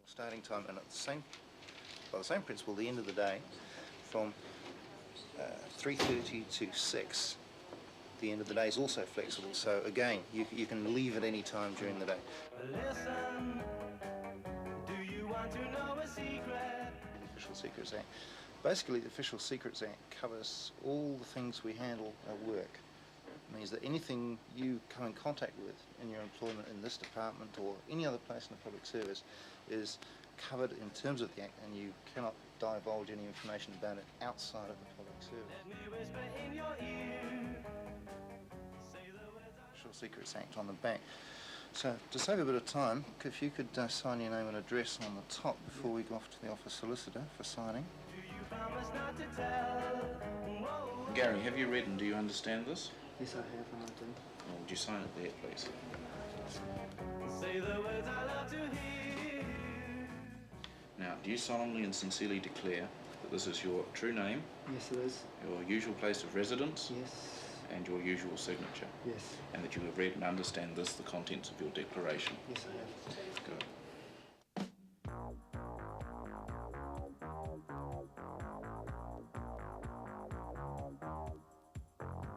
starting time, and by the same principle, the end of the day, from 3:30 to 6. The end of the day is also flexible, so again, you can leave at any time during the day. Listen, do you want to know a secret? The Official Secrets Act. Basically, the Official Secrets Act covers all the things we handle at work. It means that anything you come in contact with in your employment in this department or any other place in the public service is covered in terms of the Act, and you cannot divulge any information about it outside of the public service. Let me whisper in your ear. Official Secrets Act on the back. So, to save a bit of time, if you could sign your name and address on the top before we go off to the office solicitor for signing. Do you promise not to tell? Whoa. Gary, have you read and do you understand this? Yes, I have, and I do. Well, would you sign it there, please? Say the words I love to hear. Now, do you solemnly and sincerely declare that this is your true name, Yes, it is. your usual place of residence, Yes. and your usual signature? Yes. And that you have read and understand this, the contents of your declaration? Yes, I have. Good.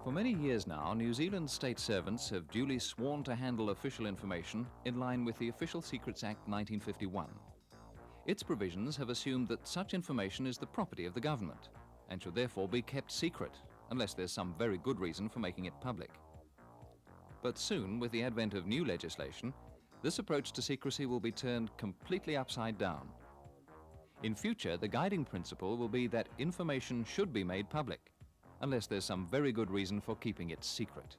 For many years now, New Zealand state servants have duly sworn to handle official information in line with the Official Secrets Act 1951. Its provisions have assumed that such information is the property of the government and should therefore be kept secret, unless there's some very good reason for making it public. But soon, with the advent of new legislation, this approach to secrecy will be turned completely upside down. In future, the guiding principle will be that information should be made public, unless there's some very good reason for keeping it secret.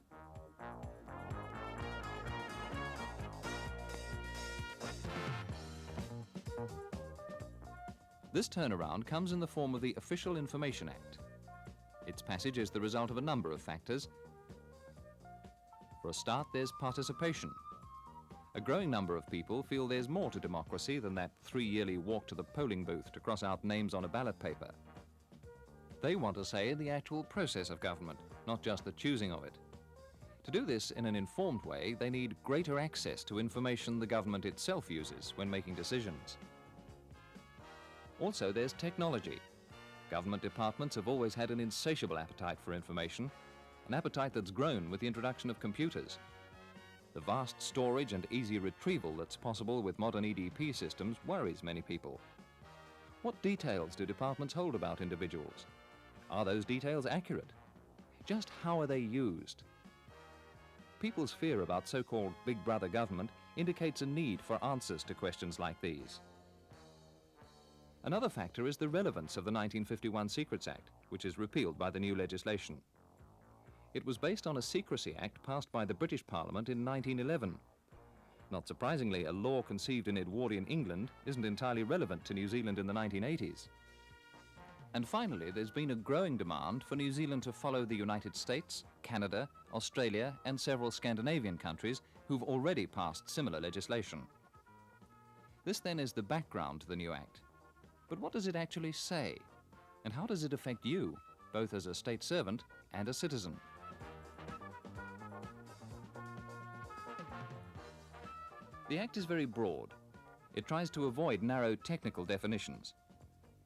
This turnaround comes in the form of the Official Information Act. Its passage is the result of a number of factors. For a start, there's participation. A growing number of people feel there's more to democracy than that 3-yearly walk to the polling booth to cross out names on a ballot paper. They want a say in the actual process of government, not just the choosing of it. To do this in an informed way, they need greater access to information the government itself uses when making decisions. Also, there's technology. Government departments have always had an insatiable appetite for information, an appetite that's grown with the introduction of computers. The vast storage and easy retrieval that's possible with modern EDP systems worries many people. What details do departments hold about individuals? Are those details accurate? Just how are they used? People's fear about so-called Big Brother government indicates a need for answers to questions like these. Another factor is the relevance of the 1951 Secrets Act, which is repealed by the new legislation. It was based on a Secrecy Act passed by the British Parliament in 1911. Not surprisingly, a law conceived in Edwardian England isn't entirely relevant to New Zealand in the 1980s. And finally, there's been a growing demand for New Zealand to follow the United States, Canada, Australia, and several Scandinavian countries who've already passed similar legislation. This then is the background to the new Act. But what does it actually say? And how does it affect you, both as a state servant and a citizen? The Act is very broad. It tries to avoid narrow technical definitions.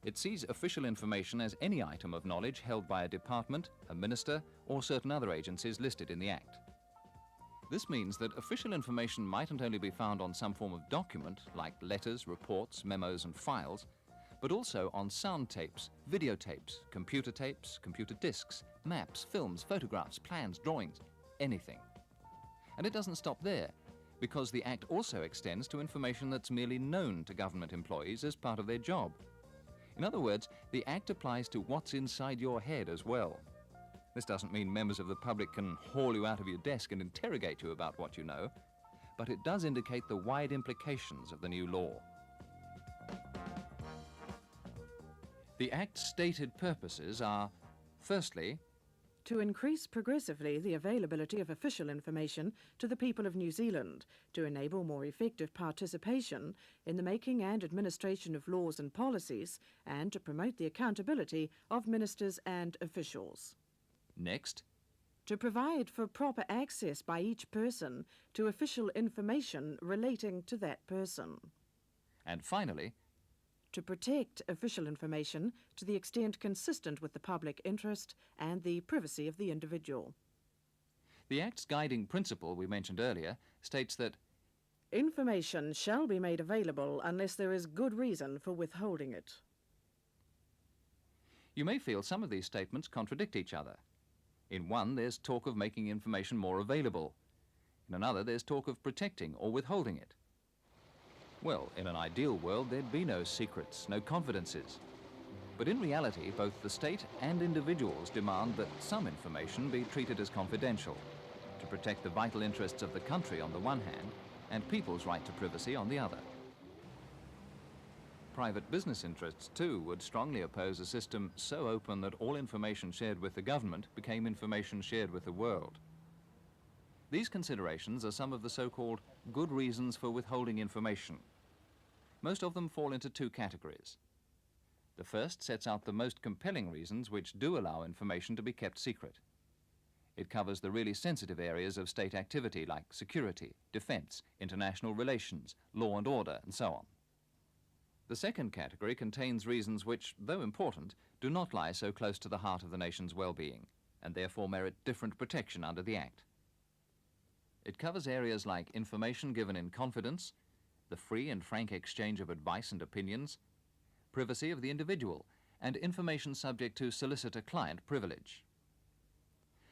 It sees official information as any item of knowledge held by a department, a minister, or certain other agencies listed in the Act. This means that official information mightn't only be found on some form of document, like letters, reports, memos, and files, but also on sound tapes, videotapes, computer discs, maps, films, photographs, plans, drawings, anything. And it doesn't stop there, because the Act also extends to information that's merely known to government employees as part of their job. In other words, the Act applies to what's inside your head as well. This doesn't mean members of the public can haul you out of your desk and interrogate you about what you know, but it does indicate the wide implications of the new law. The Act's stated purposes are, firstly, to increase progressively the availability of official information to the people of New Zealand, to enable more effective participation in the making and administration of laws and policies, and to promote the accountability of ministers and officials. Next, to provide for proper access by each person to official information relating to that person. And finally, to protect official information to the extent consistent with the public interest and the privacy of the individual. the Act's guiding principle we mentioned earlier states that Information shall be made available unless there is good reason for withholding it. you may feel some of these statements contradict each other. In one, there's talk of making information more available. In another, there's talk of protecting or withholding it. Well, in an ideal world, there'd be no secrets, no confidences. But in reality, both the state and individuals demand that some information be treated as confidential to protect the vital interests of the country on the one hand and people's right to privacy on the other. Private business interests, too, would strongly oppose a system so open that all information shared with the government became information shared with the world. These considerations are some of the so-called good reasons for withholding information. Most of them fall into two categories. The first sets out the most compelling reasons which do allow information to be kept secret. It covers the really sensitive areas of state activity like security, defense, international relations, law and order, and so on. The second category contains reasons which, though important, do not lie so close to the heart of the nation's well-being, and therefore merit different protection under the Act. It covers areas like information given in confidence, the free and frank exchange of advice and opinions, privacy of the individual, and information subject to solicitor-client privilege.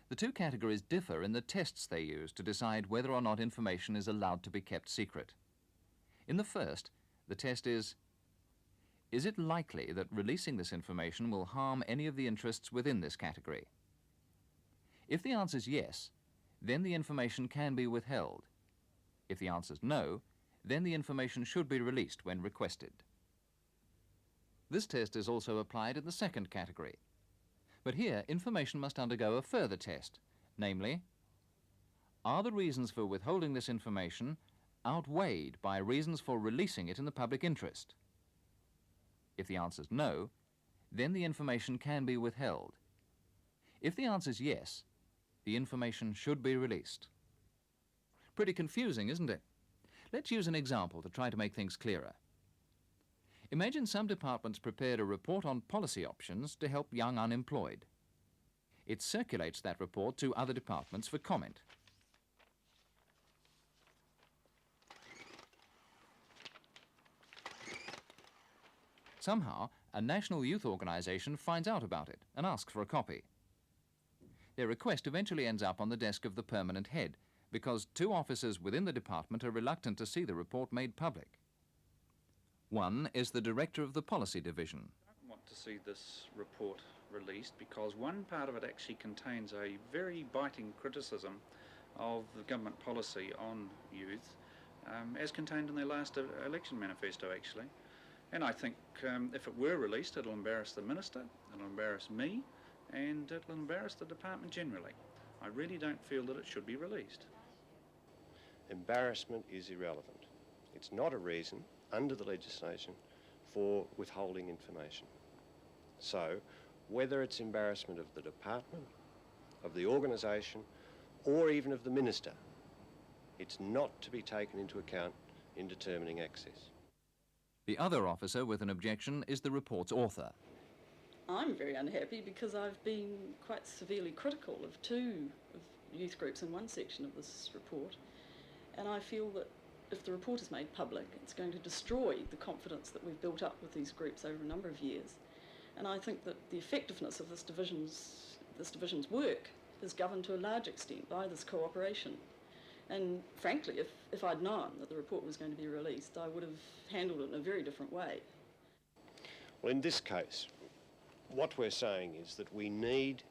The two categories differ in the tests they use to decide whether or not information is allowed to be kept secret. In the first, the test is it likely that releasing this information will harm any of the interests within this category? If the answer is yes, then the information can be withheld. If the answer is no, then the information should be released when requested. This test is also applied in the second category. But here, information must undergo a further test, namely, are the reasons for withholding this information outweighed by reasons for releasing it in the public interest? If the answer is no, then the information can be withheld. If the answer is yes, the information should be released. Pretty confusing, isn't it? Let's use an example to try to make things clearer. Imagine some departments prepared a report on policy options to help young unemployed. It circulates that report to other departments for comment. Somehow, a national youth organisation finds out about it and asks for a copy. Their request eventually ends up on the desk of the permanent head because two officers within the department are reluctant to see the report made public. One is the director of the policy division. I don't want to see this report released because one part of it actually contains a very biting criticism of the government policy on youth, as contained in their last election manifesto, actually. And I think if it were released, it'll embarrass the minister, it'll embarrass me, and it'll embarrass the department generally. I really don't feel that it should be released. Embarrassment is irrelevant. It's not a reason under the legislation for withholding information. So, whether it's embarrassment of the department, of the organisation, or even of the minister, it's not to be taken into account in determining access. The other officer with an objection is the report's author. I'm very unhappy because I've been quite severely critical of two of youth groups in one section of this report, and I feel that if the report is made public, it's going to destroy the confidence that we've built up with these groups over a number of years. And I think that the effectiveness of this division's work is governed to a large extent by this cooperation. And frankly, if I'd known that the report was going to be released, I would have handled it in a very different way. Well, in this case, what we're saying is that we need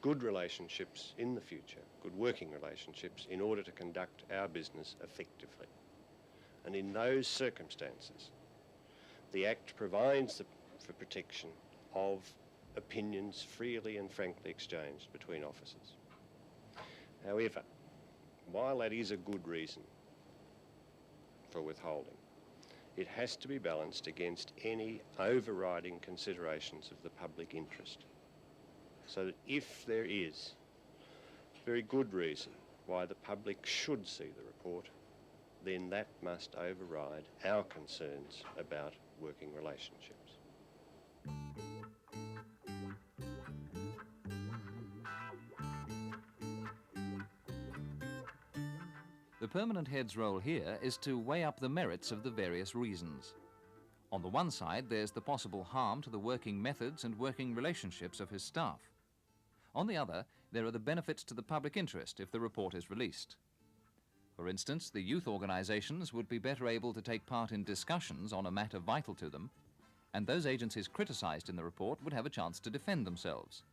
good relationships in the future, good working relationships, in order to conduct our business effectively. And in those circumstances, the Act provides for protection of opinions freely and frankly exchanged between officers. However, while that is a good reason for withholding, it has to be balanced against any overriding considerations of the public interest. So that if there is very good reason why the public should see the report, then that must override our concerns about working relationships. The permanent head's role here is to weigh up the merits of the various reasons. On the one side, there's the possible harm to the working methods and working relationships of his staff. On the other, there are the benefits to the public interest if the report is released. For instance, the youth organisations would be better able to take part in discussions on a matter vital to them, and those agencies criticised in the report would have a chance to defend themselves.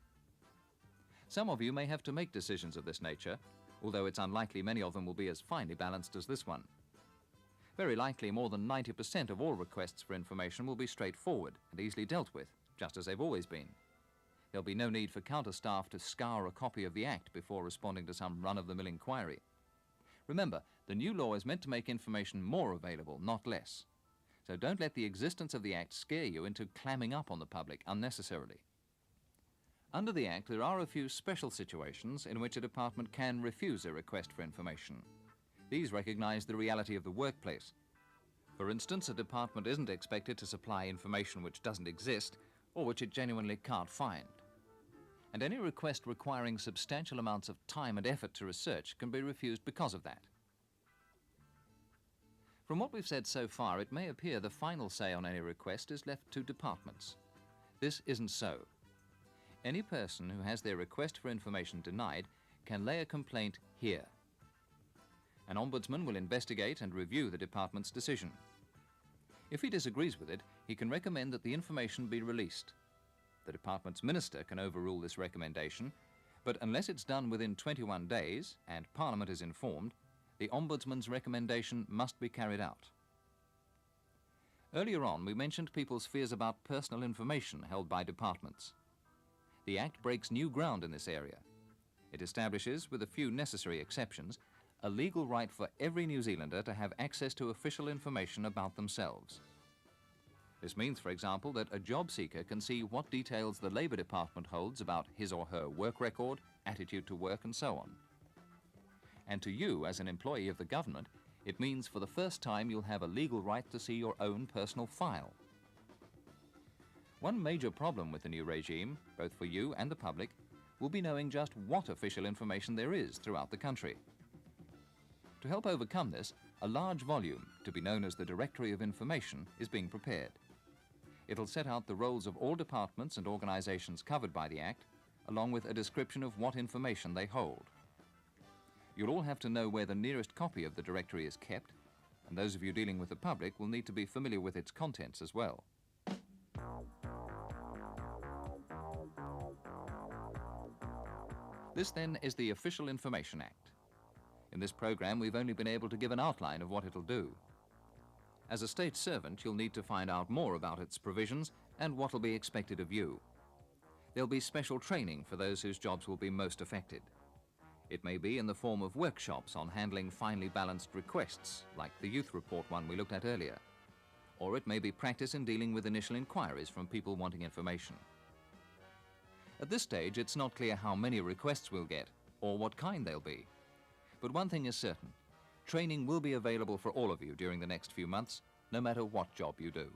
Some of you may have to make decisions of this nature, although it's unlikely many of them will be as finely balanced as this one. Very likely more than 90% of all requests for information will be straightforward and easily dealt with, just as they've always been. There'll be no need for counter-staff to scour a copy of the Act before responding to some run-of-the-mill inquiry. Remember, the new law is meant to make information more available, not less. So don't let the existence of the Act scare you into clamming up on the public unnecessarily. Under the Act, there are a few special situations in which a department can refuse a request for information. These recognise the reality of the workplace. For instance, a department isn't expected to supply information which doesn't exist or which it genuinely can't find. And any request requiring substantial amounts of time and effort to research can be refused because of that. From what we've said so far, it may appear the final say on any request is left to departments. This isn't so. Any person who has their request for information denied can lay a complaint here. An ombudsman will investigate and review the department's decision. If he disagrees with it, he can recommend that the information be released. The department's minister can overrule this recommendation, but unless it's done within 21 days and Parliament is informed, the ombudsman's recommendation must be carried out. Earlier on, we mentioned people's fears about personal information held by departments. The Act breaks new ground in this area. It establishes, with a few necessary exceptions, a legal right for every New Zealander to have access to official information about themselves. This means, for example, that a job seeker can see what details the Labour Department holds about his or her work record, attitude to work, and so on. And to you, as an employee of the government, it means for the first time you'll have a legal right to see your own personal file. One major problem with the new regime, both for you and the public, will be knowing just what official information there is throughout the country. To help overcome this, a large volume, to be known as the Directory of Information, is being prepared. It'll set out the roles of all departments and organisations covered by the Act, along with a description of what information they hold. You'll all have to know where the nearest copy of the directory is kept, and those of you dealing with the public will need to be familiar with its contents as well. This, then, is the Official Information Act. In this programme, we've only been able to give an outline of what it'll do. As a state servant, you'll need to find out more about its provisions and what'll be expected of you. There'll be special training for those whose jobs will be most affected. It may be in the form of workshops on handling finely balanced requests, like the youth report one we looked at earlier. Or it may be practice in dealing with initial inquiries from people wanting information. At this stage, it's not clear how many requests we'll get, or what kind they'll be. But one thing is certain, training will be available for all of you during the next few months, no matter what job you do.